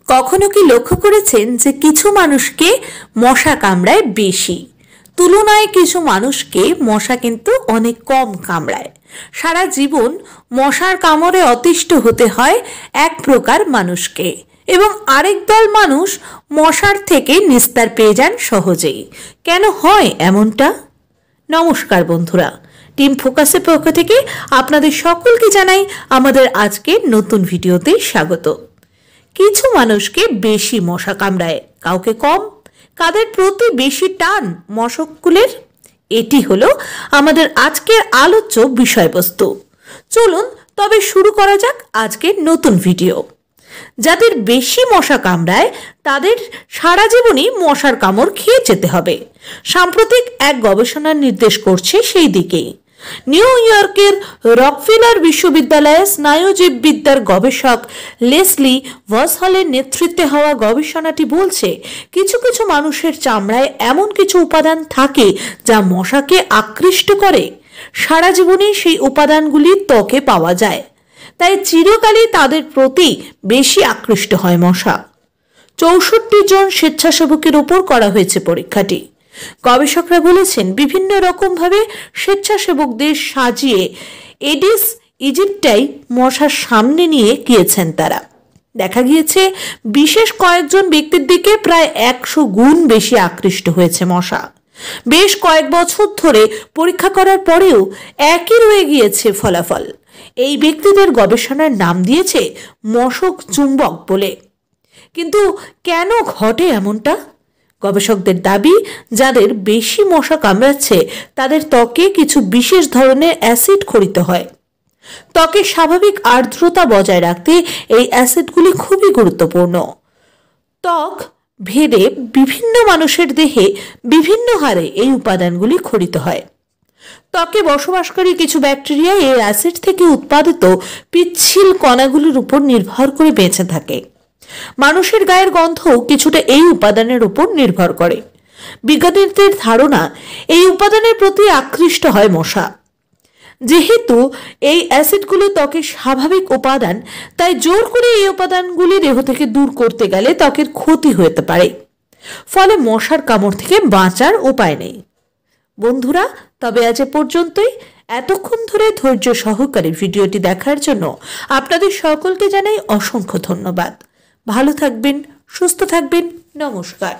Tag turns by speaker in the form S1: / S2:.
S1: কখনো কি লক্ষ্য করেছেন যে কিছু মানুষকে মশা কামড়ায় বেশি, তুলনায় কিছু মানুষকে মশা কিন্তু অনেক কম কামড়ায়। সারা জীবন মশার কামড়ে অতিষ্ঠ হতে হয় এক প্রকার মানুষকে, এবং আরেক দল মানুষ মশার থেকে নিস্তার পেয়ে যান সহজেই। কেন হয় এমনটা? নমস্কার বন্ধুরা, টিম ফোকাসের পক্ষ থেকে আপনাদের সকলকে জানাই আমাদের আজকের নতুন ভিডিওতে স্বাগত। কিছু মানুষকে বেশি মশা কামড়ায়, কাউকে কম। কাদের প্রতি বেশি টান মশকগুলের? এটি হলো আমাদের আজকের আলোচ্য বিষয়বস্তু। চলুন তবে শুরু করা যাক আজকের নতুন ভিডিও। যাদের বেশি মশা কামড়ায় তাদের সারা জীবনই মশার কামড় খেয়ে যেতে হবে। সাম্প্রতিক এক গবেষণা নির্দেশ করছে সেই দিকেই। নিউ ইয়র্কের রকফেলার বিশ্ববিদ্যালয়ের স্নায়ুজীববিদ্যার গবেষক লেসলি ওয়াসহলের নেতৃত্বে হওয়া গবেষণাটি বলছে, কিছু কিছু মানুষের চামড়ায় এমন কিছু উপাদান থাকে যা মশাকে আকৃষ্ট করে। সারা জীবনে সেই উপাদানগুলি ত্বকে পাওয়া যায়, তাই চিরকালই তাদের প্রতি বেশি আকৃষ্ট হয় মশা। 64 জন স্বেচ্ছাসেবকের উপর করা হয়েছে পরীক্ষাটি। গবেষকরা বলেছেন, বিভিন্ন রকমভাবে স্বেচ্ছাসেবকদের সাজিয়ে এডিস ইজিপ্টাই মশার সামনে নিয়ে গিয়েছেন তারা। দেখা গিয়েছে বিশেষ কয়েকজন ব্যক্তির দিকে প্রায় 100 গুণ বেশি আকৃষ্ট হয়েছে মশা। বেশ কয়েক বছর ধরে পরীক্ষা করার পরেও একই রয়ে গিয়েছে ফলাফল। এই ব্যক্তিদের গবেষণার নাম দিয়েছে মশক চুম্বক বলে। কিন্তু কেন ঘটে এমনটা? গবেষকদের দাবি, যাদের বেশি মশা কামড়াচ্ছে তাদের ত্বকে কিছু বিশেষ ধরনের অ্যাসিড খরিত হয়। ত্বকের স্বাভাবিক আর্দ্রতা বজায় রাখতে এই অ্যাসিডগুলি খুবই গুরুত্বপূর্ণ। ত্বক ভেদে বিভিন্ন মানুষের দেহে বিভিন্ন হারে এই উপাদানগুলি খরিত হয়। ত্বকে বসবাসকারী কিছু ব্যাকটেরিয়া এই অ্যাসিড থেকে উৎপাদিত পিচ্ছিল কণাগুলির উপর নির্ভর করে বেঁচে থাকে। মানুষের গায়ের গন্ধও কিছুটা এই উপাদানের উপর নির্ভর করে। বিজ্ঞানীদের ধারণা, এই উপাদানের প্রতি আকৃষ্ট হয় মশা। যেহেতু এই অ্যাসিডগুলো ত্বকের স্বাভাবিক উপাদান, তাই জোর করে এই উপাদানগুলি দেহ থেকে দূর করতে গেলে ত্বকের ক্ষতি হতে পারে। ফলে মশার কামড় থেকে বাঁচার উপায় নেই। বন্ধুরা, তবে আজ পর্যন্তই। এতক্ষণ ধরে ধৈর্য সহকারে ভিডিওটি দেখার জন্য আপনাদের সকলকে জানাই অসংখ্য ধন্যবাদ। ভালো থাকবেন, সুস্থ থাকবেন। নমস্কার।